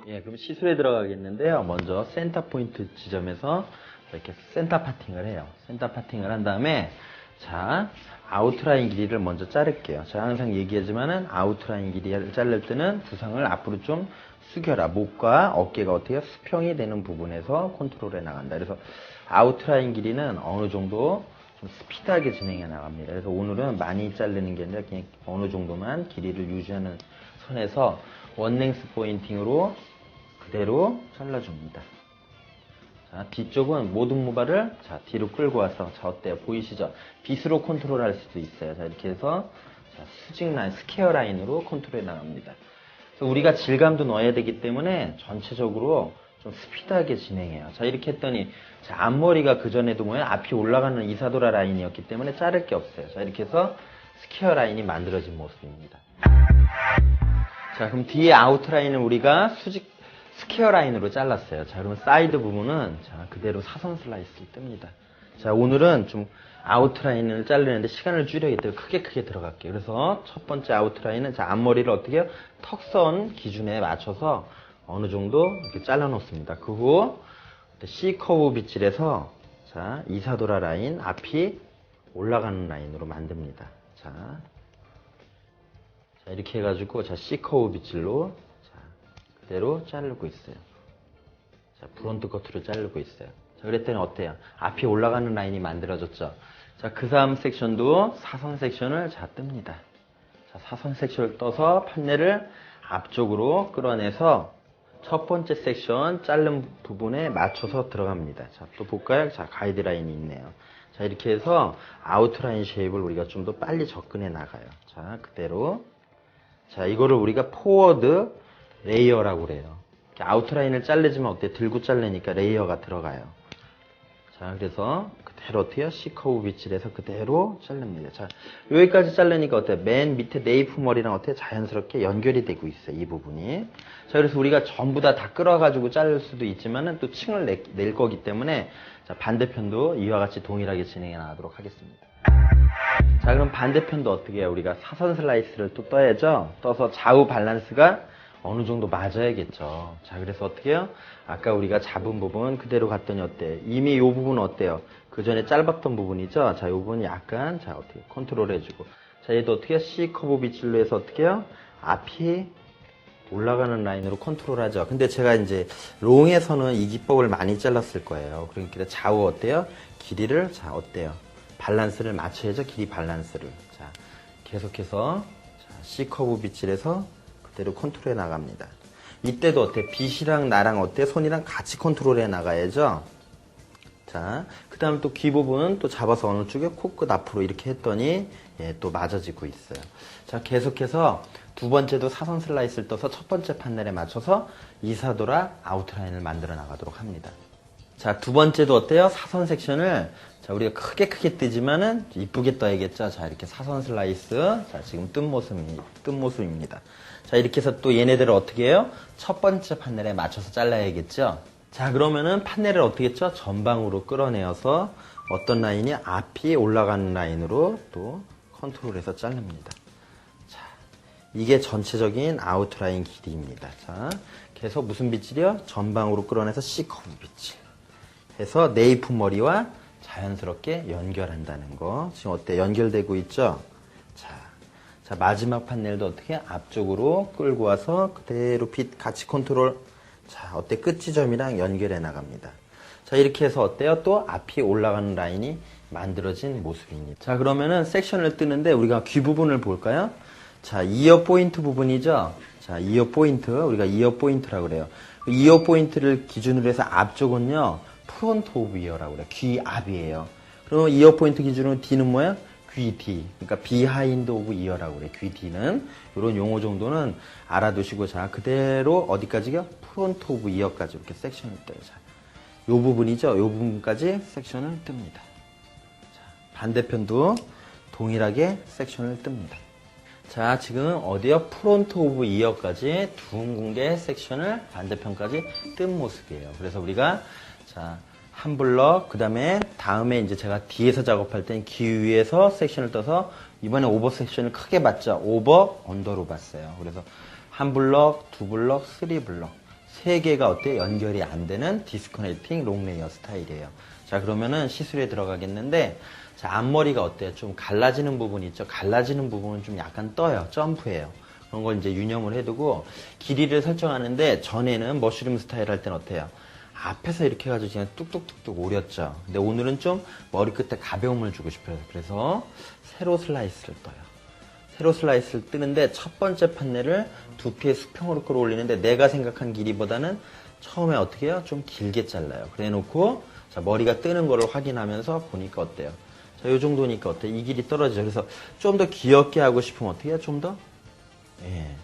예, 그럼 시술에 들어가겠는데요. 먼저 센터 포인트 지점에서 이렇게 센터 파팅을 해요. 센터 파팅을 한 다음에 자, 아웃라인 길이를 먼저 자를게요. 제가 항상 얘기하지만은 아웃라인 길이를 자를 때는 부상을 앞으로 좀 숙여라. 목과 어깨가 어떻게 수평이 되는 부분에서 컨트롤해 나간다. 그래서 아웃라인 길이는 어느 정도 좀 스피드하게 진행해 나갑니다. 그래서 오늘은 많이 자르는 게 아니라 그냥 어느 정도만 길이를 유지하는 선에서 원랭스 포인팅으로 그대로 잘라줍니다. 자, 뒤쪽은 모든 모발을 자, 뒤로 끌고 와서 자, 어때요? 보이시죠? 빗으로 컨트롤할 수도 있어요. 자, 이렇게 해서 자, 수직 라인, 스퀘어 라인으로 컨트롤해 나갑니다. 그래서 우리가 질감도 넣어야 되기 때문에 전체적으로 좀 스피드하게 진행해요. 자, 이렇게 했더니 자, 앞머리가 그전에도 뭐예요? 앞이 올라가는 이사도라 라인이었기 때문에 자를 게 없어요. 자, 이렇게 해서 스퀘어 라인이 만들어진 모습입니다. 자, 그럼 뒤에 아웃라인을 우리가 스퀘어 라인으로 잘랐어요. 자, 그러면 사이드 부분은 자, 그대로 사선 슬라이스를 뜹니다. 자, 오늘은 좀 아웃라인을 자르는데 시간을 줄여야기 때문에 크게 들어갈게요. 그래서 첫 번째 아웃라인은 자, 앞머리를 어떻게 해요? 턱선 기준에 맞춰서 어느 정도 이렇게 잘라 놓습니다. 그 후 C커브 빗질에서 자, 이사도라 라인 앞이 올라가는 라인으로 만듭니다. 자, 이렇게 해가지고 자, C커브 빗질로 자, 그대로 자르고 있어요. 자, 프론트 커트로 자르고 있어요. 자, 그랬더니 어때요? 앞이 올라가는 라인이 만들어졌죠. 자, 그 다음 섹션도 사선 섹션을 자, 뜹니다. 자, 사선 섹션을 떠서 판넬을 앞쪽으로 끌어내서 첫 번째 섹션 자른 부분에 맞춰서 들어갑니다. 자, 또 볼까요? 자, 가이드라인이 있네요. 자, 이렇게 해서 아웃라인 쉐입을 우리가 좀 더 빨리 접근해 나가요. 자, 그대로. 자, 이거를 우리가 포워드 레이어라고 그래요. 아웃라인을 자르지만 어때? 들고 자르니까 레이어가 들어가요. 자, 그래서 그대로 어때요? C커브 빗질해서 그대로 자릅니다. 자, 여기까지 자르니까 어때요? 맨 밑에 네이프 머리랑 어때요? 자연스럽게 연결이 되고 있어요. 이 부분이. 자, 그래서 우리가 전부 다 끌어가지고 자를 수도 있지만은 또 층을 낼 거기 때문에 자, 반대편도 이와 같이 동일하게 진행해 나가도록 하겠습니다. 자, 그럼 반대편도 어떻게 해요? 우리가 사선 슬라이스를 또 떠야죠? 떠서 좌우 밸런스가 어느 정도 맞아야겠죠. 자, 그래서 어떻게 해요? 아까 우리가 잡은 부분 그대로 갔더니 어때요? 이미 이 부분은 어때요? 그 전에 짧았던 부분이죠? 자, 이 부분 약간, 자, 어떻게 컨트롤 해주고. 자, 얘도 어떻게 해요? C커브 빗질로 해서 어떻게 해요? 앞이 올라가는 라인으로 컨트롤 하죠. 근데 제가 이제 롱에서는 이 기법을 많이 잘랐을 거예요. 그러니까 좌우 어때요? 길이를, 자, 어때요? 밸런스를 맞춰야죠. 길이 밸런스를. 자, 계속해서 자, C커브 빗질해서 그대로 컨트롤해 나갑니다. 이때도 어때? 빗이랑 나랑 어때? 손이랑 같이 컨트롤해 나가야죠. 자, 그 다음에 또 귀 부분은 또 잡아서 어느 쪽에 코끝 앞으로 이렇게 했더니 예, 또 맞아지고 있어요. 자, 계속해서 두 번째도 사선 슬라이스를 떠서 첫 번째 판넬에 맞춰서 이사도라 아웃라인을 만들어 나가도록 합니다. 자, 두 번째도 어때요? 사선 섹션을 자, 우리가 크게 뜨지만은 이쁘게 떠야겠죠. 자, 이렇게 사선 슬라이스. 자, 지금 뜬 모습입니다. 자, 이렇게 해서 또 얘네들을 어떻게 해요? 첫 번째 판넬에 맞춰서 잘라야겠죠. 자, 그러면은 판넬을 어떻게 했죠? 전방으로 끌어내어서 어떤 라인이 앞이 올라가는 라인으로 또 컨트롤해서 자릅니다. 자, 이게 전체적인 아웃라인 길이입니다. 자, 계속 무슨 빗질이요? 전방으로 끌어내서 C커브 빗질. 해서 네이프 머리와 자연스럽게 연결한다는 거. 지금 어때? 연결되고 있죠? 자, 마지막 판넬도 어떻게? 앞쪽으로 끌고 와서 그대로 빗 같이 컨트롤. 자, 어때? 끝 지점이랑 연결해 나갑니다. 자, 이렇게 해서 어때요? 또 앞이 올라가는 라인이 만들어진 모습입니다. 자, 그러면은 섹션을 뜨는데 우리가 귀 부분을 볼까요? 자, 이어 포인트 부분이죠? 자, 이어 포인트. 우리가 이어 포인트라고 그래요. 이어 포인트를 기준으로 해서 앞쪽은요, 프론트 오브 이어라고 그래요. 귀 앞이에요. 그러면 이어 포인트 기준으로 D는 뭐야? 귀 뒤. 그러니까 비하인드 오브 이어라고 그래요. 귀 뒤는. 이런 용어 정도는 알아두시고, 자, 그대로 어디까지요? 프론트 오브 이어까지 이렇게 섹션을 떠요. 자, 요 부분이죠? 요 부분까지 섹션을 뜹니다. 자, 반대편도 동일하게 섹션을 뜹니다. 자, 지금 어디요? 프론트 오브 이어까지 둥근게 섹션을 반대편까지 뜬 모습이에요. 그래서 우리가 자, 한 블럭, 그 다음에 이제 제가 뒤에서 작업할 때는 귀 위에서 섹션을 떠서 이번에 오버 섹션을 크게 봤죠. 오버, 언더로 봤어요. 그래서 한 블럭, 두 블럭, 쓰리 블럭. 세 개가 어때? 연결이 안 되는 디스커넥팅 롱레이어 스타일이에요. 자, 그러면은 시술에 들어가겠는데, 자, 앞머리가 어때요? 좀 갈라지는 부분이 있죠? 갈라지는 부분은 좀 약간 떠요. 점프해요. 그런 걸 이제 유념을 해두고, 길이를 설정하는데, 전에는 머쉬룸 스타일 할 때는 어때요? 앞에서 이렇게 해가지고 그냥 뚝뚝뚝뚝 오렸죠. 근데 오늘은 좀 머리 끝에 가벼움을 주고 싶어요. 그래서 세로 슬라이스를 떠요. 세로 슬라이스를 뜨는데 첫 번째 판넬을 두피의 수평으로 끌어올리는데 내가 생각한 길이보다는 처음에 어떻게 해요? 좀 길게 잘라요. 그래 놓고 자, 머리가 뜨는 거를 확인하면서 보니까 어때요? 자, 요 정도니까 어때요? 이 길이 떨어지죠. 그래서 좀 더 귀엽게 하고 싶으면 어떻게 해요? 좀 더? 예.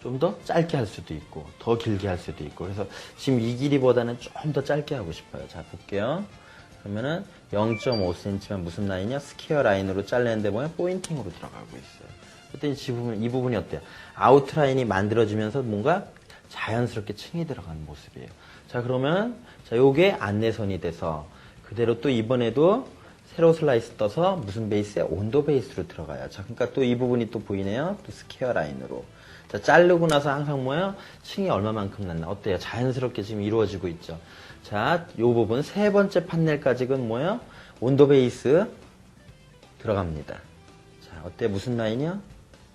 좀 더 짧게 할 수도 있고 더 길게 할 수도 있고 그래서 지금 이 길이보다는 좀 더 짧게 하고 싶어요. 자, 볼게요. 그러면은 0.5cm만 무슨 라인이야? 스퀘어 라인으로 잘랐는데 뭐야? 포인팅으로 들어가고 있어요. 그랬더니 이 부분이 어때요? 아웃라인이 만들어지면서 뭔가 자연스럽게 층이 들어가는 모습이에요. 자, 그러면 자, 요게 안내선이 돼서 그대로 또 이번에도 세로 슬라이스 떠서 무슨 베이스에? 온도 베이스로 들어가요. 자, 그러니까 또 이 부분이 또 보이네요. 또 스퀘어 라인으로. 자, 자르고 나서 항상 뭐예요? 층이 얼마만큼 났나? 어때요? 자연스럽게 지금 이루어지고 있죠. 자, 요 부분 세 번째 판넬까지는 뭐예요? 온도 베이스 들어갑니다. 자, 어때요? 무슨 라인이요?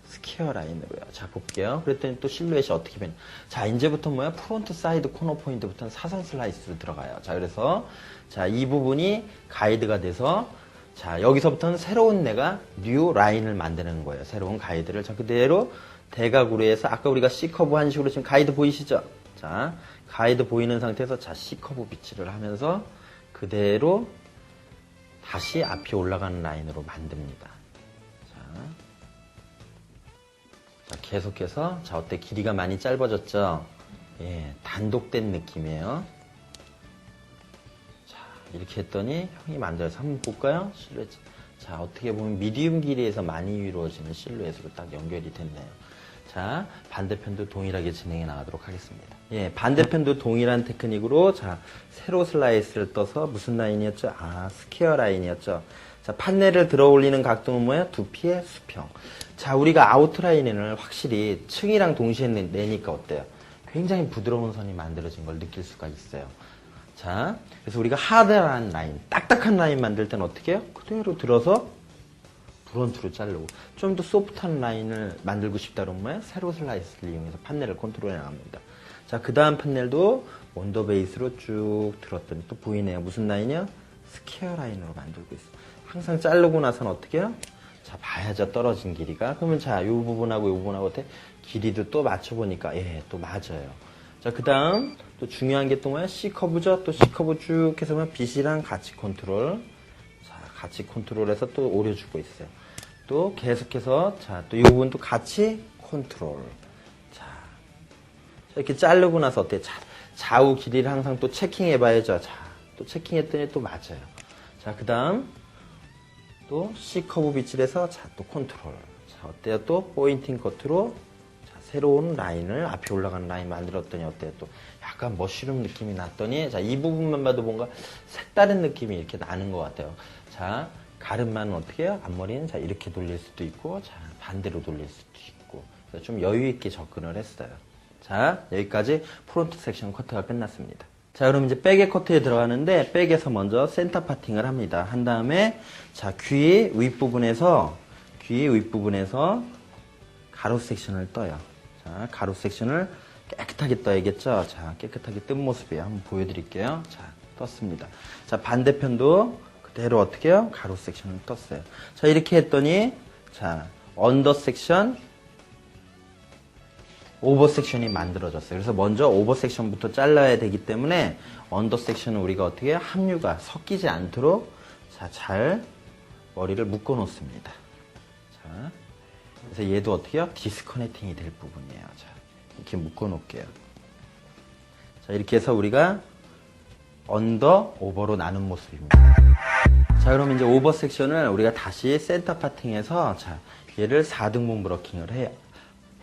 스퀘어 라인으로요. 자, 볼게요. 그랬더니 또 실루엣이 어떻게 변해? 자, 이제부터 뭐야? 프론트 사이드 코너 포인트부터는 사선 슬라이스로 들어가요. 자, 그래서 자, 이 부분이 가이드가 돼서 자, 여기서부터는 새로운 내가 뉴 라인을 만드는 거예요. 새로운 가이드를. 자, 그대로 대각으로 해서 아까 우리가 C커브 한 식으로 지금 가이드 보이시죠? 자, 가이드 보이는 상태에서 자, C커브 비치를 하면서 그대로 다시 앞이 올라가는 라인으로 만듭니다. 자, 계속해서 자, 어때? 길이가 많이 짧아졌죠? 예, 단독된 느낌이에요. 자, 이렇게 했더니 형이 만들어서 한번 볼까요? 실루엣. 자, 어떻게 보면 미디움 길이에서 많이 이루어지는 실루엣으로 딱 연결이 됐네요. 자, 반대편도 동일하게 진행해 나가도록 하겠습니다. 예, 반대편도 동일한 테크닉으로 자, 세로 슬라이스를 떠서 무슨 라인이었죠? 아, 스퀘어 라인이었죠. 자, 판넬을 들어 올리는 각도는 뭐야? 두피의 수평. 자, 우리가 아웃라인을 확실히 층이랑 동시에 내니까 어때요? 굉장히 부드러운 선이 만들어진 걸 느낄 수가 있어요. 자, 그래서 우리가 하드한 라인, 딱딱한 라인 만들 때는 어떻게 해요? 그대로 들어서 브론트로 자르고 좀 더 소프트한 라인을 만들고 싶다 그러면 뭐예요? 세로 슬라이스를 이용해서 판넬을 컨트롤해 나갑니다. 자, 그 다음 판넬도 온도 베이스로 쭉 들었더니 또 보이네요. 무슨 라인이요? 스퀘어 라인으로 만들고 있어요. 항상 자르고 나서는 어떻게 해요? 자, 봐야죠. 떨어진 길이가. 그러면 자, 요 부분하고 요 부분하고 어때? 길이도 또 맞춰보니까 예, 또 맞아요. 자, 그 다음 또 중요한 게 또 뭐야? C커브죠? 또 C커브 쭉 해서 보면 빛이랑 같이 컨트롤. 같이 컨트롤해서 또 오려주고 있어요. 또 계속해서 자, 또 이 부분도 같이 컨트롤. 자, 이렇게 자르고 나서 어때? 좌우 길이를 항상 또 체킹해 봐야죠. 자, 또 체킹했더니 또 맞아요. 자, 그 다음 또 C커브 비치에서 자, 또 컨트롤. 자, 어때요? 또 포인팅 커트로 자, 새로운 라인을 앞에 올라가는 라인 만들었더니 어때요? 또 약간 머쉬룸 느낌이 났더니 자, 이 부분만 봐도 뭔가 색다른 느낌이 이렇게 나는 것 같아요. 자, 가름만은 어떻게 해요? 앞머리는 자, 이렇게 돌릴 수도 있고, 자, 반대로 돌릴 수도 있고. 그래서 좀 여유있게 접근을 했어요. 자, 여기까지 프론트 섹션 커트가 끝났습니다. 자, 그럼 이제 백의 커트에 들어가는데, 백에서 먼저 센터 파팅을 합니다. 한 다음에, 자, 귀 윗부분에서 가로 섹션을 떠요. 자, 가로 섹션을 깨끗하게 떠야겠죠? 자, 깨끗하게 뜬 모습이에요. 한번 보여드릴게요. 자, 떴습니다. 자, 반대편도 그대로 어떻게 해요? 가로 섹션을 떴어요. 자, 이렇게 했더니, 자, 언더 섹션, 오버 섹션이 만들어졌어요. 그래서 먼저 오버 섹션부터 잘라야 되기 때문에, 언더 섹션은 우리가 어떻게 해요? 함유가 섞이지 않도록, 자, 잘 머리를 묶어 놓습니다. 자, 그래서 얘도 어떻게 해요? 디스커넥팅이 될 부분이에요. 자, 이렇게 묶어 놓을게요. 자, 이렇게 해서 우리가 언더, 오버로 나눈 모습입니다. 자, 그럼 이제 오버 섹션을 우리가 다시 센터 파팅해서 자, 얘를 4등분 브러킹을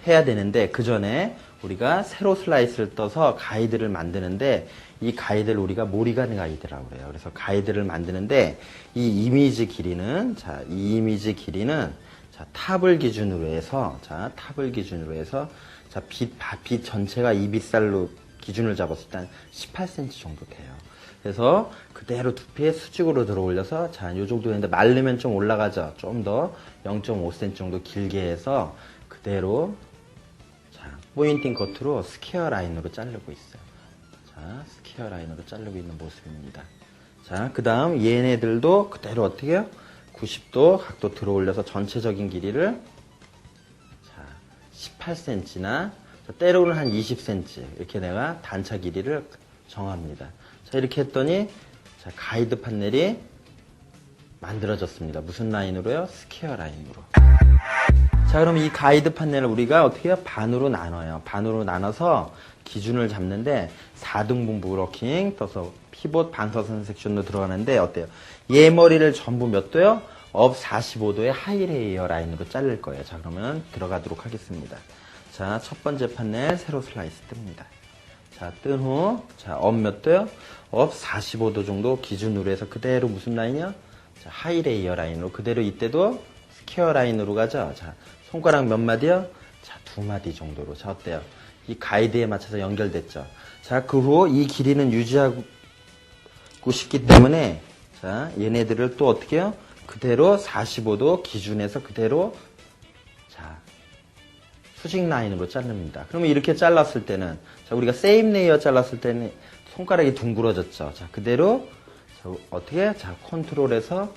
해야 되는데 그 전에 우리가 세로 슬라이스를 떠서 가이드를 만드는데 이 가이드를 우리가 모리간 가이드라고 그래요. 그래서 가이드를 만드는데 이 이미지 길이는 자, 자, 탑을 기준으로 해서 자, 빛 전체가 이 빗살로 기준을 잡았을 때 한 18cm 정도 돼요. 그래서 그대로 두피에 수직으로 들어 올려서 자, 요 정도 되는데 마르면 좀 올라가죠. 좀 더 0.5cm 정도 길게 해서 그대로 자, 포인팅 커트로 스퀘어 라인으로 자르고 있어요. 자, 스퀘어 라인으로 자르고 있는 모습입니다. 자, 그 다음 얘네들도 그대로 어떻게 해요? 90도 각도 들어 올려서 전체적인 길이를 자, 18cm나 때로는 한 20cm 이렇게 내가 단차 길이를 정합니다. 자, 이렇게 했더니 자, 가이드 판넬이 만들어졌습니다. 무슨 라인으로요? 스퀘어 라인으로. 자, 그럼 이 가이드 판넬을 우리가 어떻게 해요? 반으로 나눠요. 반으로 나눠서 기준을 잡는데 4등분 브로킹 떠서 피봇 방사선 섹션으로 들어가는데 어때요? 얘 머리를 전부 몇 도요? 업 45도의 하이레이어 라인으로 자를 거예요. 자, 그러면 들어가도록 하겠습니다. 자, 첫 번째 판넬 세로 슬라이스 뜹니다. 자, 뜬 후, 자, 업 몇 도요? 업 45도 정도 기준으로 해서 그대로 무슨 라인이요? 자, 하이레이어 라인으로 그대로 이때도 스퀘어 라인으로 가죠. 자, 손가락 몇 마디요? 자, 2마디 정도로. 자, 어때요? 이 가이드에 맞춰서 연결됐죠. 자, 그 후 이 길이는 유지하고 싶기 때문에 자, 얘네들을 또 어떻게 해요? 그대로 45도 기준에서 그대로 자, 수직 라인으로 자릅니다. 그러면 이렇게 잘랐을 때는 자, 우리가 세임 레이어 잘랐을 때는 손가락이 둥그러졌죠. 자, 그대로 자, 어떻게? 자, 컨트롤해서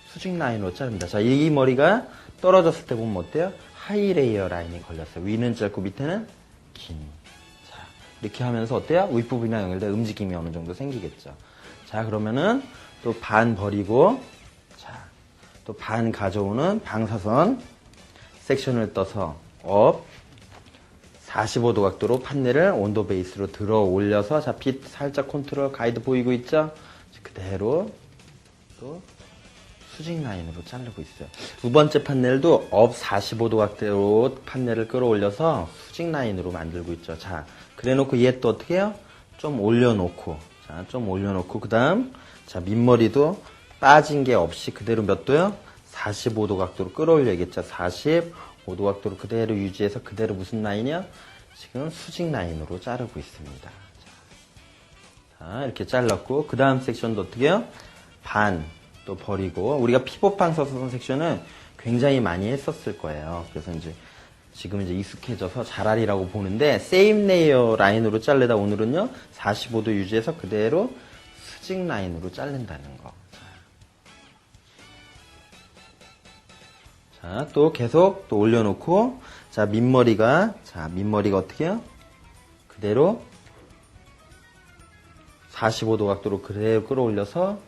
수직 라인으로 자릅니다. 자, 이 머리가 떨어졌을 때 보면 어때요? 하이 레이어 라인이 걸렸어요. 위는 짧고 밑에는 긴. 자, 이렇게 하면서 어때요? 윗부분이랑 연결된 움직임이 어느 정도 생기겠죠. 자, 그러면은 또 반 버리고 자, 또 반 가져오는 방사선 섹션을 떠서 업 45도 각도로 판넬을 온도 베이스로 들어 올려서 자, 빛 살짝 컨트롤 가이드 보이고 있죠? 그대로 또 수직 라인으로 자르고 있어요. 두 번째 판넬도 업 45도 각도로 판넬을 끌어올려서 수직 라인으로 만들고 있죠. 자, 그래 놓고 얘 또 어떻게 해요? 좀 올려놓고 자, 좀 올려놓고 그 다음 자, 밑머리도 빠진 게 없이 그대로 몇 도요? 45도 각도로 끌어올려야겠죠. 45도 각도로 그대로 유지해서 그대로 무슨 라인이요? 지금 수직 라인으로 자르고 있습니다. 자, 이렇게 잘랐고 그 다음 섹션도 어떻게 해요? 반 또 버리고 우리가 피봇 방사선 섹션은 굉장히 많이 했었을 거예요. 그래서 이제 지금 이제 익숙해져서 잘하리라고 보는데 세임 레이어 라인으로 자르다 오늘은요 45도 유지해서 그대로 수직 라인으로 자른다는 거. 자, 또 계속 또 올려놓고 자, 밑머리가 어떻게 해요? 그대로 45도 각도로 그대로 끌어올려서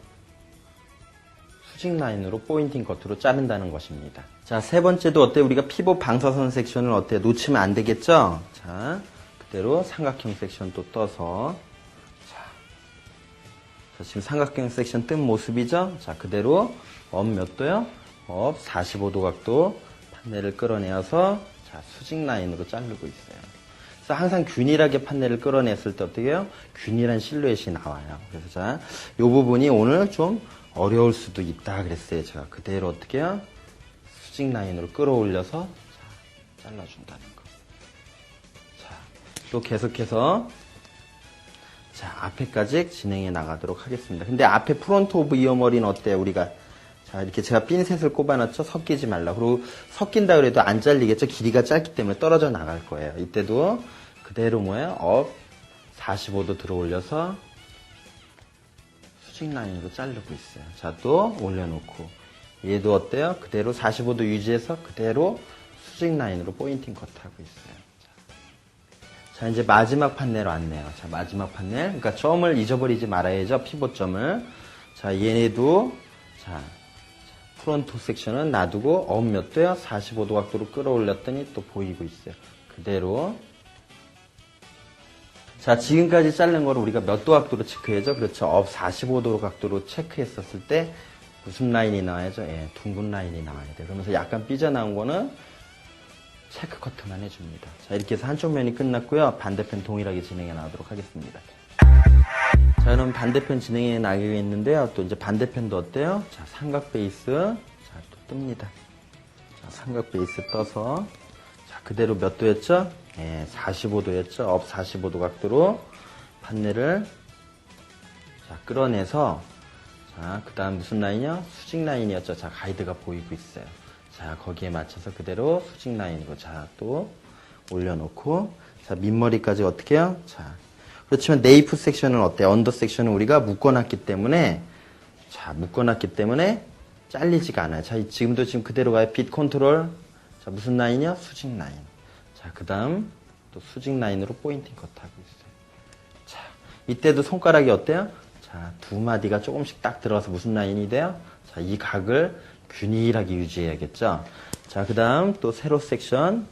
수직 라인으로 포인팅 커트로 자른다는 것입니다. 자, 세 번째도 어때? 우리가 피봇 방사선 섹션을 어때? 놓치면 안 되겠죠? 자, 그대로 삼각형 섹션 또 떠서 자, 지금 삼각형 섹션 뜬 모습이죠? 자, 그대로 업 몇 도요? 업 45도 각도 판넬을 끌어내어서 자, 수직 라인으로 자르고 있어요. 그래서 항상 균일하게 판넬을 끌어냈을 때 어떻게 해요? 균일한 실루엣이 나와요. 그래서 자, 이 부분이 오늘 좀 어려울 수도 있다 그랬어요. 제가 그대로 어떻게 해요? 수직 라인으로 끌어올려서 자, 잘라준다는 거. 자, 또 계속해서 자, 앞에까지 진행해 나가도록 하겠습니다. 근데 앞에 프론트 오브 이어 머리는 어때요? 우리가 자, 이렇게 제가 핀셋을 꼽아놨죠? 섞이지 말라. 그리고 섞인다 그래도 안 잘리겠죠? 길이가 짧기 때문에 떨어져 나갈 거예요. 이때도 그대로 뭐예요? 업 45도 들어 올려서 수직 라인으로 자르고 있어요. 자, 또 올려놓고 얘도 어때요? 그대로 45도 유지해서 그대로 수직 라인으로 포인팅 컷하고 있어요. 자, 이제 마지막 판넬 왔네요. 자, 마지막 판넬. 그러니까 점을 잊어버리지 말아야죠. 피봇 점을. 자, 얘네도 자, 프론트 섹션은 놔두고 업 몇 도요? 45도 각도로 끌어올렸더니 또 보이고 있어요. 그대로. 자, 지금까지 자른 거를 우리가 몇 도 각도로 체크해야죠? 그렇죠. 업 45도 각도로 체크했었을 때 무슨 라인이 나와야죠? 예, 둥근 라인이 나와야 돼요. 그러면서 약간 삐져나온 거는 체크 커트만 해줍니다. 자, 이렇게 해서 한쪽 면이 끝났고요. 반대편 동일하게 진행해 나가도록 하겠습니다. 자, 그럼 반대편 진행해 나가겠는데요. 또 이제 반대편도 어때요? 자, 삼각 베이스. 자, 또 뜹니다. 자, 삼각 베이스 떠서. 자, 그대로 몇 도였죠? 예, 45도였죠? 업 45도 각도로 판넬을 자, 끌어내서 자, 그 다음 무슨 라인이요? 수직 라인이었죠? 자, 가이드가 보이고 있어요. 자, 거기에 맞춰서 그대로 수직 라인이고, 자, 또 올려놓고, 자, 밑머리까지 어떻게 해요? 자, 그렇지만 네이프 섹션은 어때요? 언더 섹션은 우리가 묶어놨기 때문에, 자, 묶어놨기 때문에 잘리지가 않아요. 자, 지금도 지금 그대로 가요. 빗 컨트롤. 자, 무슨 라인이요? 수직 라인. 자, 그 다음 또 수직 라인으로 포인팅 컷하고 있어요. 자, 이때도 손가락이 어때요? 자, 두 마디가 조금씩 딱 들어가서 무슨 라인이 돼요? 자, 이 각을 균일하게 유지해야겠죠? 자, 그 다음 또 세로 섹션.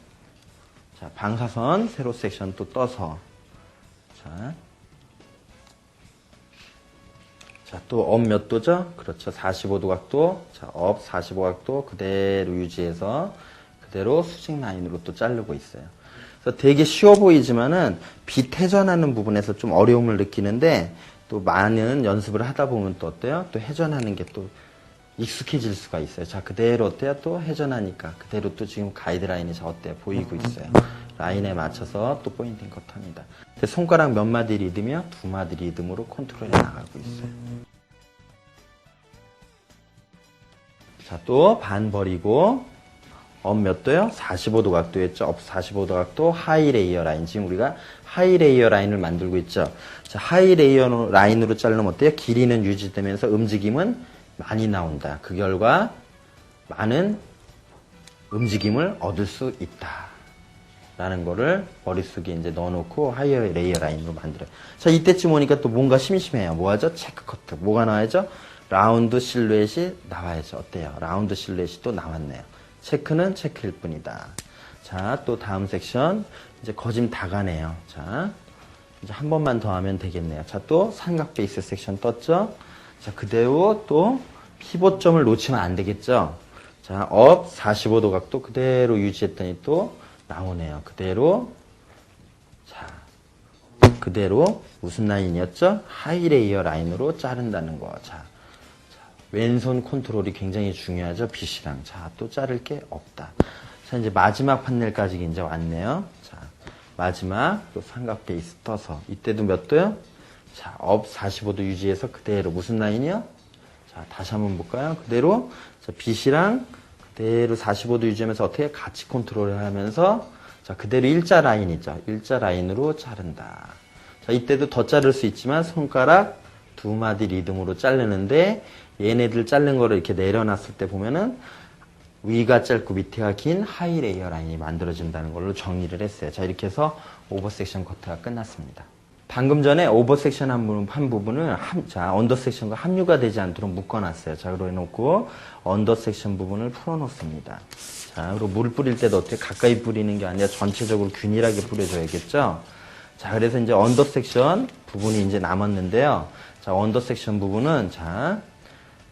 자, 방사선 세로 섹션 또 떠서. 자, 또 업 몇 도죠? 그렇죠. 45도 각도. 자, 업 45 각도 그대로 유지해서 그대로 수직 라인으로 또 자르고 있어요. 그래서 되게 쉬워 보이지만은 비회전하는 부분에서 좀 어려움을 느끼는데 또 많은 연습을 하다 보면 또 어때요? 또 회전하는 게 또 익숙해질 수가 있어요. 자, 그대로 어때요? 또 회전하니까 그대로 또 지금 가이드라인이 자 어때요? 보이고 있어요. 라인에 맞춰서 또 포인팅 컷합니다. 손가락 몇 마디 리듬이요? 두 마디 리듬으로 컨트롤해 나가고 있어요. 자, 또 반 버리고 업 몇 도요? 45도 각도였죠. 업 45도 각도 하이 레이어 라인. 지금 우리가 하이 레이어 라인을 만들고 있죠. 자, 하이 레이어 라인으로 자르면 어때요? 길이는 유지되면서 움직임은 많이 나온다. 그 결과 많은 움직임을 얻을 수 있다. 라는 거를 머릿속에 이제 넣어놓고 하이 레이어 라인으로 만들어요. 자, 이때쯤 오니까 또 뭔가 심심해요. 뭐 하죠? 체크 커트. 뭐가 나와야죠? 라운드 실루엣이 나와야죠. 어때요? 라운드 실루엣이 또 나왔네요. 체크는 체크일 뿐이다. 자, 또 다음 섹션. 이제 거짐 다 가네요. 자, 이제 한 번만 더 하면 되겠네요. 자, 또 삼각 베이스 섹션 떴죠? 자, 그대로 또 피봇점을 놓치면 안 되겠죠? 자, 업 45도 각도 그대로 유지했더니 또 나오네요. 그대로. 자, 그대로 무슨 라인이었죠? 하이 레이어 라인으로 자른다는 거. 자, 왼손 컨트롤이 굉장히 중요하죠. 빗이랑. 자, 또 자를 게 없다. 자, 이제 마지막 판넬까지 이제 왔네요. 자, 마지막 또 삼각 베이스 떠서 이때도 몇 도요? 자, 업 45도 유지해서 그대로 무슨 라인이요? 자, 다시 한번 볼까요? 그대로 자, 빗이랑 그대로 45도 유지하면서 어떻게 같이 컨트롤을 하면서 자, 그대로 일자 라인 있죠. 일자 라인으로 자른다. 자, 이때도 더 자를 수 있지만 손가락 두 마디 리듬으로 자르는데 얘네들 자른 거를 이렇게 내려놨을 때 보면은 위가 짧고 밑에가 긴 하이 레이어 라인이 만들어진다는 걸로 정의를 했어요. 자, 이렇게 해서 오버 섹션 커트가 끝났습니다. 방금 전에 오버 섹션 한 부분을 자, 언더 섹션과 합류가 되지 않도록 묶어놨어요. 자, 그러 해놓고 언더 섹션 부분을 풀어놓습니다. 자, 그리고 물 뿌릴 때도 어떻게 가까이 뿌리는 게 아니라 전체적으로 균일하게 뿌려줘야겠죠. 자, 그래서 이제 언더 섹션 부분이 이제 남았는데요. 자, 언더 섹션 부분은 자,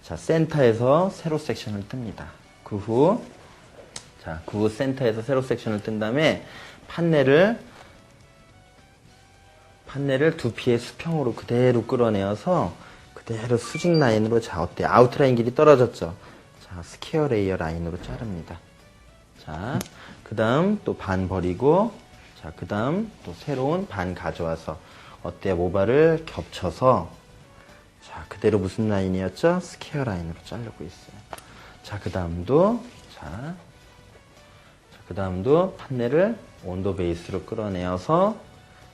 센터에서 세로 섹션을 뜹니다. 그 후 센터에서 세로 섹션을 뜬 다음에 판넬을 두피의 수평으로 그대로 끌어내어서 그대로 수직 라인으로 자, 어때요? 아웃라인 길이 떨어졌죠? 자, 스퀘어 레이어 라인으로 자릅니다. 자, 그 다음 또 반 버리고, 자, 그 다음 또 새로운 반 가져와서, 어때요? 모발을 겹쳐서, 자, 그대로 무슨 라인이었죠? 스퀘어 라인으로 자르고 있어요. 자, 그 다음도 판넬을 온도 베이스로 끌어내어서,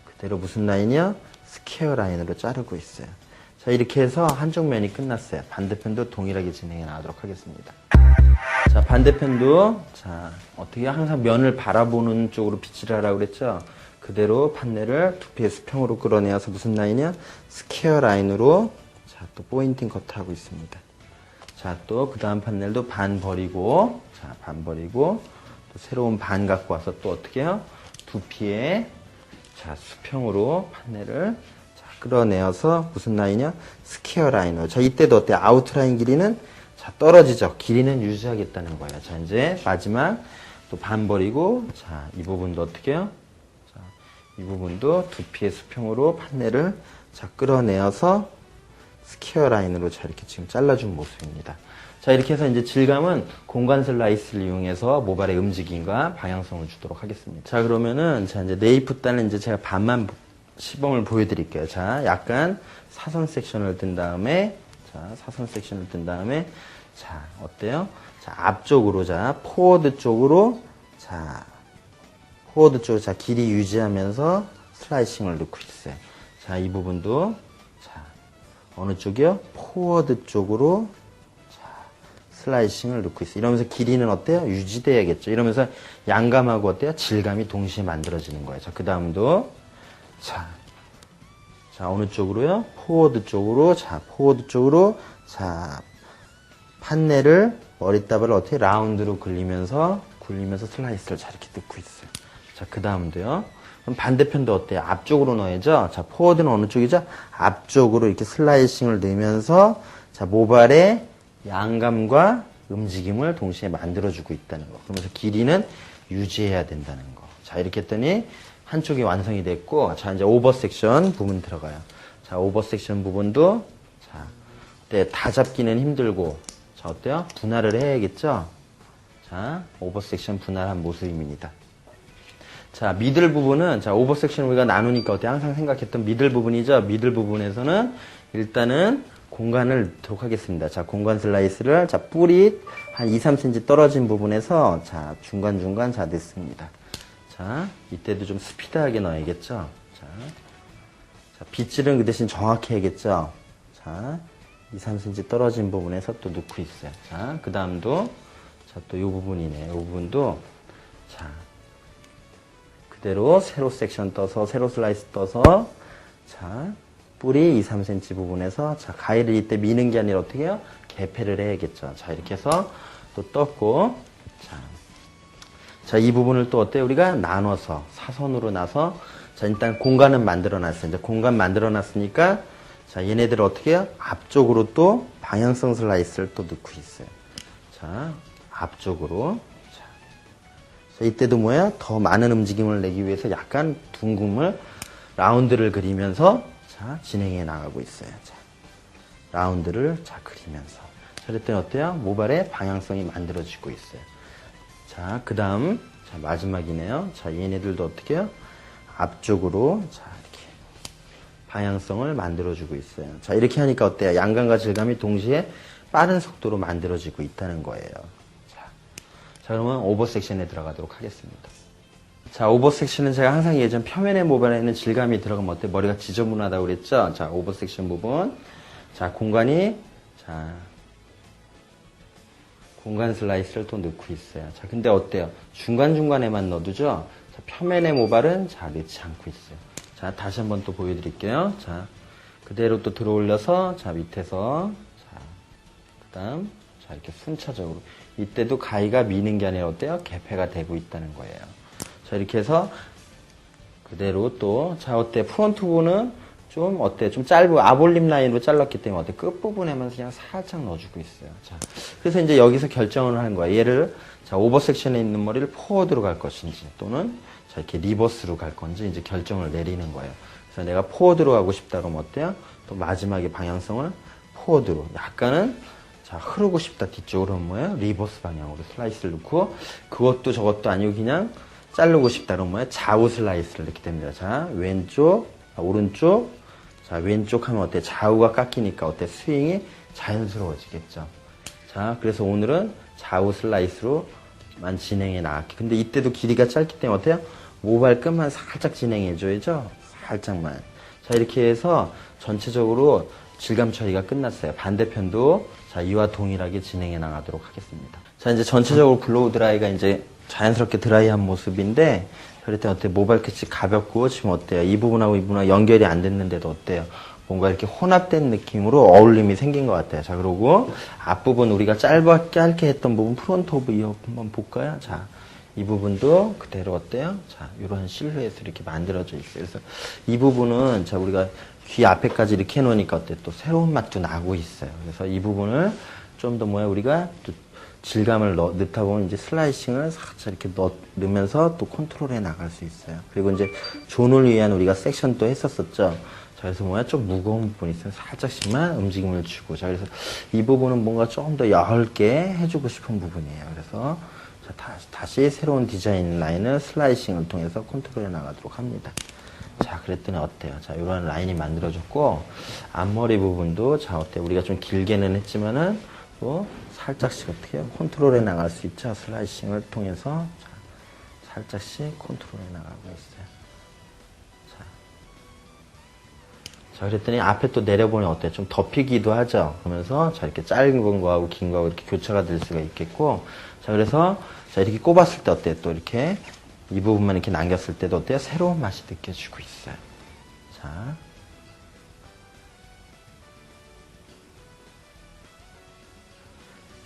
그대로 무슨 라인이요? 스퀘어 라인으로 자르고 있어요. 자, 이렇게 해서 한쪽 면이 끝났어요. 반대편도 동일하게 진행해 나가도록 하겠습니다. 자, 반대편도 자, 어떻게 항상 면을 바라보는 쪽으로 빗질 하라고 그랬죠? 그대로 판넬을 두피의 수평으로 끌어내어서 무슨 라인이요? 스퀘어 라인으로 자, 또 포인팅 커트하고 있습니다. 자, 또 그 다음 판넬도 반 버리고 또 새로운 반 갖고 와서 또 어떻게 해요? 두피에 자, 수평으로 판넬을 자, 끌어내어서 무슨 라인이요? 스퀘어 라인으로. 자, 이때도 어때요? 아웃라인 길이는 자, 떨어지죠. 길이는 유지하겠다는 거예요. 자, 이제 마지막 또 반 버리고 자, 이 부분도 어떻게 해요? 자, 이 부분도 두피의 수평으로 판넬을 자, 끌어내어서 스퀘어 라인으로 자, 이렇게 지금 잘라준 모습입니다. 자, 이렇게 해서 이제 질감은 공간 슬라이스를 이용해서 모발의 움직임과 방향성을 주도록 하겠습니다. 자, 그러면은, 자, 이제 네이프 단은 이제 제가 반만 시범을 보여드릴게요. 자, 약간 사선 섹션을 든 다음에, 자, 사선 섹션을 든 다음에, 자, 어때요? 자, 앞쪽으로, 자, 포워드 쪽으로, 자, 포워드 쪽으로, 자, 길이 유지하면서 슬라이싱을 넣고 있어요. 자, 이 부분도, 자, 어느 쪽이요? 포워드 쪽으로, 슬라이싱을 넣고 있어요. 이러면서 길이는 어때요? 유지돼야겠죠. 이러면서 양감하고 어때요? 질감이 동시에 만들어지는 거예요. 자, 그 다음도, 자, 어느 쪽으로요? 포워드 쪽으로, 자, 포워드 쪽으로, 자, 판넬을, 머리따발을 어떻게 라운드로 굴리면서 슬라이스를 자, 이렇게 넣고 있어요. 자, 그 다음도요. 그럼 반대편도 어때요? 앞쪽으로 넣어야죠. 자, 포워드는 어느 쪽이죠? 앞쪽으로 이렇게 슬라이싱을 넣으면서, 자, 모발의 양감과 움직임을 동시에 만들어주고 있다는 거. 그러면서 길이는 유지해야 된다는 거. 자, 이렇게 했더니 한쪽이 완성이 됐고, 자, 이제 오버 섹션 부분 들어가요. 자, 오버 섹션 부분도, 자, 어때? 다 잡기는 힘들고, 자, 어때요? 분할을 해야겠죠? 자, 오버 섹션 분할한 모습입니다. 자, 미들 부분은, 자, 오버 섹션 우리가 나누니까 어때? 항상 생각했던 미들 부분이죠? 미들 부분에서는 일단은 공간을 넣도록 하겠습니다. 자, 공간 슬라이스를, 자, 뿌리 한 2, 3cm 떨어진 부분에서, 자, 중간중간, 자, 넣습니다. 자, 이때도 좀 스피드하게 넣어야겠죠? 자, 빗질은 그 대신 정확히 해야겠죠? 자, 2, 3cm 떨어진 부분에서 또 넣고 있어요. 자, 그 다음도, 자, 또 요 부분이네. 요 부분도, 자, 그대로 세로 섹션 떠서, 세로 슬라이스 떠서, 자, 뿌리 2, 3cm 부분에서, 자, 가위를 이때 미는 게 아니라 어떻게 해요? 개폐를 해야겠죠. 자, 이렇게 해서 또 떴고, 자, 이 부분을 또 어때요? 우리가 나눠서, 사선으로 나서, 자, 일단 공간은 만들어 놨어요. 이제 공간 만들어 놨으니까, 자, 얘네들 어떻게 해요? 앞쪽으로 또 방향성 슬라이스를 또 넣고 있어요. 자, 앞쪽으로. 자, 이때도 뭐야? 더 많은 움직임을 내기 위해서 약간 둥금을, 라운드를 그리면서, 자, 진행해 나가고 있어요. 자, 라운드를, 자, 그리면서. 자, 그랬더니 어때요? 모발의 방향성이 만들어지고 있어요. 자, 그 다음, 자, 마지막이네요. 자, 얘네들도 어떻게 해요? 앞쪽으로, 자, 이렇게. 방향성을 만들어주고 있어요. 자, 이렇게 하니까 어때요? 양감과 질감이 동시에 빠른 속도로 만들어지고 있다는 거예요. 자, 그러면 오버 섹션에 들어가도록 하겠습니다. 자, 오버 섹션은 제가 항상 예전 표면의 모발에는 질감이 들어가면 어때? 머리가 지저분하다고 그랬죠? 자, 오버 섹션 부분. 자, 공간이, 자, 공간 슬라이스를 또 넣고 있어요. 자, 근데 어때요? 중간중간에만 넣어두죠? 자, 표면의 모발은, 자, 넣지 않고 있어요. 자, 다시 한번 또 보여드릴게요. 자, 그대로 또 들어 올려서, 자, 밑에서, 자, 그 다음, 자, 이렇게 순차적으로. 이때도 가위가 미는 게 아니라 어때요? 개폐가 되고 있다는 거예요. 자, 이렇게 해서 그대로 또, 자, 어때? 프론트 부분은 좀 어때? 좀 짧고 아볼림 라인으로 잘랐기 때문에 어때? 끝부분에만 그냥 살짝 넣어주고 있어요. 자, 그래서 이제 여기서 결정을 하는 거야. 얘를, 자, 오버 섹션에 있는 머리를 포워드로 갈 것인지 또는 자, 이렇게 리버스로 갈 건지 이제 결정을 내리는 거예요. 그래서 내가 포워드로 가고 싶다 그러면 어때요? 또 마지막에 방향성을 포워드로. 약간은 자, 흐르고 싶다 뒤쪽으로 하면 뭐예요? 리버스 방향으로 슬라이스를 넣고 그것도 저것도 아니고 그냥 자르고 싶다 그러면 뭐예요? 좌우 슬라이스를 넣게 됩니다. 자, 왼쪽, 오른쪽, 자, 왼쪽 하면 어때? 좌우가 깎이니까 어때? 스윙이 자연스러워지겠죠. 자, 그래서 오늘은 좌우 슬라이스로만 진행해 나갈게. 근데 이때도 길이가 짧기 때문에 어때요? 모발 끝만 살짝 진행해줘야죠. 살짝만. 자, 이렇게 해서 전체적으로 질감 처리가 끝났어요. 반대편도 자, 이와 동일하게 진행해 나가도록 하겠습니다. 자, 이제 전체적으로 블로우 드라이가 이제 자연스럽게 드라이한 모습인데, 그럴 때 어때요? 모발 끝이 가볍고, 지금 어때요? 이 부분하고 이 부분하고 연결이 안 됐는데도 어때요? 뭔가 이렇게 혼합된 느낌으로 어울림이 생긴 것 같아요. 자, 그리고 앞부분 우리가 짧게 했던 부분, 프론트 오브 이어 한번 볼까요? 자, 이 부분도 그대로 어때요? 자, 이런 실루엣으로 이렇게 만들어져 있어요. 그래서 이 부분은 자, 우리가 귀 앞에까지 이렇게 해놓으니까 어때요? 또 새로운 맛도 나고 있어요. 그래서 이 부분을 좀 더 우리가 또 질감을 넣다 보면 이제 슬라이싱을 살짝 이렇게 넣으면서 또 컨트롤해 나갈 수 있어요. 그리고 이제 존을 위한 우리가 섹션 또 했었었죠. 자, 그래서 뭐야? 좀 무거운 부분이 있으면 살짝씩만 움직임을 주고. 자, 그래서 이 부분은 뭔가 좀 더 얇게 해주고 싶은 부분이에요. 그래서 자, 다시 새로운 디자인 라인을 슬라이싱을 통해서 컨트롤해 나가도록 합니다. 자, 그랬더니 어때요? 자, 이런 라인이 만들어졌고, 앞머리 부분도, 자, 어때요? 우리가 좀 길게는 했지만은, 또, 살짝씩 어떻게 해요? 컨트롤해 나갈 수 있죠? 슬라이싱을 통해서, 자, 살짝씩 컨트롤해 나가고 있어요. 자, 그랬더니 앞에 또 내려보니 어때요? 좀 덮이기도 하죠? 그러면서, 자, 이렇게 짧은 거하고 긴 거하고 이렇게 교차가 될 수가 있겠고, 자, 그래서, 자, 이렇게 꼽았을 때 어때요? 또 이렇게, 이 부분만 이렇게 남겼을 때도 어때요? 새로운 맛이 느껴지고 있어요. 자.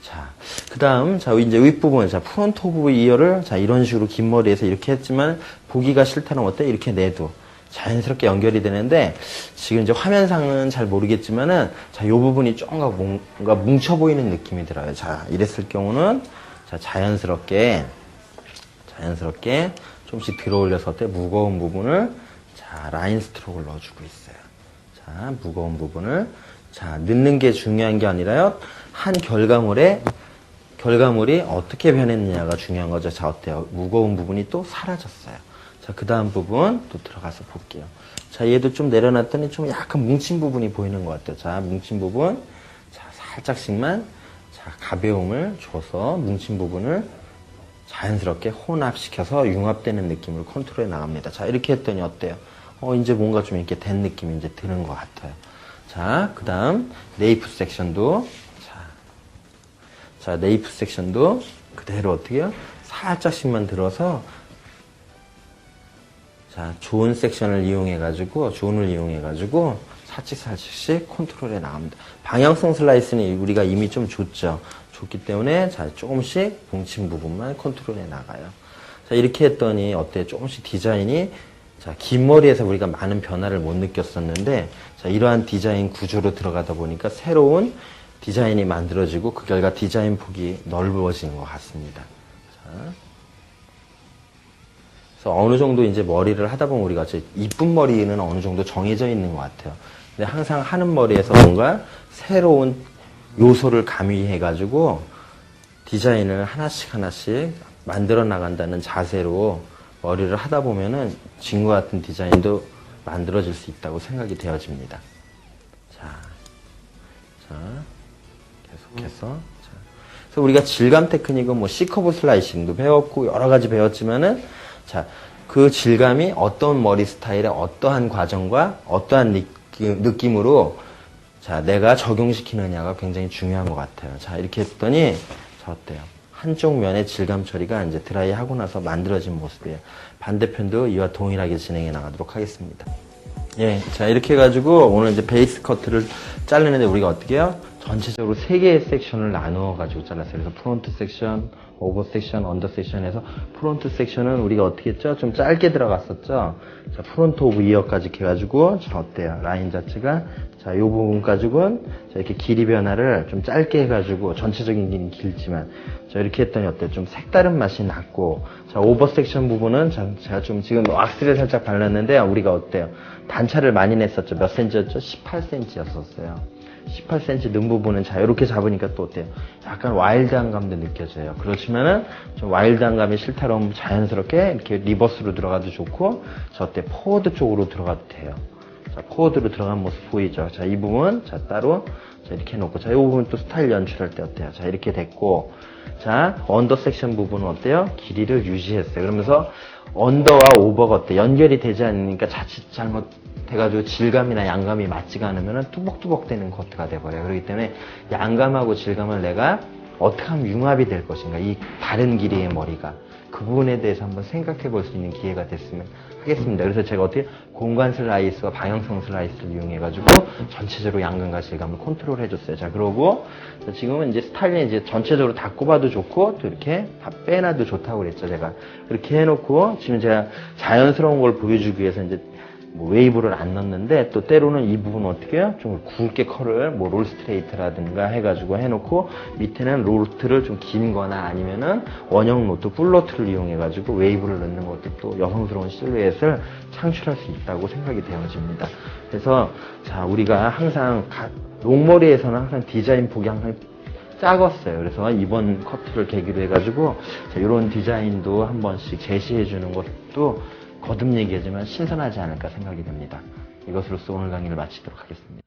자, 그 다음, 자, 이제 윗부분, 자, 프론트 오브 이어를, 자, 이런 식으로 긴 머리에서 이렇게 했지만, 보기가 싫다는 어때? 이렇게 내도 자연스럽게 연결이 되는데, 지금 이제 화면상은 잘 모르겠지만은, 자, 요 부분이 좀 뭔가 뭉쳐 보이는 느낌이 들어요. 자, 이랬을 경우는, 자, 자연스럽게 조금씩 들어 올려서 어때? 무거운 부분을, 자, 라인 스트로크를 넣어주고 있어요. 자, 무거운 부분을, 자, 넣는 게 중요한 게 아니라요, 한 결과물이 어떻게 변했느냐가 중요한 거죠. 자, 어때요? 무거운 부분이 또 사라졌어요. 자, 그 다음 부분 또 들어가서 볼게요. 자, 얘도 좀 내려놨더니 좀 약간 뭉친 부분이 보이는 것 같아요. 자, 뭉친 부분. 자, 살짝씩만, 자, 가벼움을 줘서 뭉친 부분을 자연스럽게 혼합시켜서 융합되는 느낌으로 컨트롤해 나갑니다. 자, 이렇게 했더니 어때요? 이제 뭔가 좀 이렇게 된 느낌이 이제 드는 것 같아요. 자, 그 다음, 네이프 섹션도, 자, 네이프 섹션도 그대로 어떻게 해요? 살짝씩만 들어서, 자, 존을 이용해가지고, 살짝씩 컨트롤해 나갑니다. 방향성 슬라이스는 우리가 이미 좀 줬죠. 줬기 때문에, 자, 조금씩 뭉친 부분만 컨트롤해 나가요. 자, 이렇게 했더니, 어때요? 조금씩 디자인이, 자, 긴 머리에서 우리가 많은 변화를 못 느꼈었는데, 자, 이러한 디자인 구조로 들어가다 보니까 새로운 디자인이 만들어지고, 그 결과 디자인 폭이 넓어진 것 같습니다. 자. 그래서 어느 정도 이제 머리를 하다 보면 우리가 이쁜 머리는 어느 정도 정해져 있는 것 같아요. 근데 항상 하는 머리에서 뭔가 새로운 요소를 가미해가지고 디자인을 하나씩 만들어 나간다는 자세로 머리를 하다 보면은 지금과 같은 디자인도 만들어질 수 있다고 생각이 되어집니다. 자, 계속해서. 자. 그래서 우리가 질감 테크닉은 뭐 C커브 슬라이싱도 배웠고 여러 가지 배웠지만은 자, 그 질감이 어떤 머리 스타일의 어떠한 과정과 어떠한 느낌으로 자, 내가 적용시키느냐가 굉장히 중요한 것 같아요. 자, 이렇게 했더니 자, 어때요? 한쪽 면의 질감 처리가 이제 드라이 하고 나서 만들어진 모습이에요. 반대편도 이와 동일하게 진행해 나가도록 하겠습니다. 예, 자, 이렇게 해가지고 오늘 이제 베이스 커트를 자르는데 우리가 어떻게 해요? 전체적으로 3개의 섹션을 나누어 가지고 잘랐어요. 그래서 프론트 sek션, 오버 섹션, 언더 섹션에서 프론트 섹션은 우리가 어떻게 했죠? 좀 짧게 들어갔었죠? 자, 프론트 오브 이어까지 이렇게 해가지고, 자, 어때요? 라인 자체가, 자, 요 부분 가지고는, 자, 이렇게 길이 변화를 좀 짧게 해가지고, 전체적인 길이는 길지만, 자, 이렇게 했더니 어때요? 좀 색다른 맛이 났고, 자, 오버 섹션 부분은, 제가 좀 지금 왁스를 살짝 발랐는데, 우리가 어때요? 단차를 많이 냈었죠? 몇 센치였죠? 18cm였었어요. 18cm 는 부분은 자, 이렇게 잡으니까 또 어때요? 약간 와일드한 감도 느껴져요. 그렇지만은 좀 와일드한 감이 싫다면 자연스럽게 이렇게 리버스로 들어가도 좋고, 저 어때? 포워드 쪽으로 들어가도 돼요. 자, 포워드로 들어간 모습 보이죠? 자, 이 부분, 자, 따로, 자, 이렇게 해놓고, 자, 이 부분 또 스타일 연출할 때 어때요? 자, 이렇게 됐고, 자, 언더 섹션 부분은 어때요? 길이를 유지했어요. 그러면서 언더와 오버가 어때? 연결이 되지 않으니까 자칫 잘못해가지고 질감이나 양감이 맞지가 않으면 뚜벅뚜벅 되는 커트가 돼버려요. 그렇기 때문에 양감하고 질감을 내가 어떻게 하면 융합이 될 것인가, 이 다른 길이의 머리가. 그 부분에 대해서 한번 생각해 볼 수 있는 기회가 됐으면 하겠습니다. 그래서 제가 어떻게 공간 슬라이스와 방향성 슬라이스를 이용해가지고 전체적으로 양감과 질감을 컨트롤 해줬어요. 자, 그러고 지금은 이제 스타일링 이제 전체적으로 다 꼽아도 좋고 또 이렇게 다 빼놔도 좋다고 그랬죠, 제가. 그렇게 해놓고 지금 제가 자연스러운 걸 보여주기 위해서 이제 뭐 웨이브를 안 넣는데 또 때로는 이 부분 어떻게 해요? 좀 굵게 컬을 뭐 롤 스트레이트라든가 해가지고 해놓고 밑에는 로트를 좀 긴 거나 아니면은 원형 로트, 풀로트를 이용해가지고 웨이브를 넣는 것도 또 여성스러운 실루엣을 창출할 수 있다고 생각이 되어집니다. 그래서 자, 우리가 항상 롱머리에서는 항상 디자인 폭이 항상 작았어요. 그래서 이번 커트를 계기로 해가지고 이런 디자인도 한 번씩 제시해 주는 것도 거듭 얘기하지만 신선하지 않을까 생각이 됩니다. 이것으로써 오늘 강의를 마치도록 하겠습니다.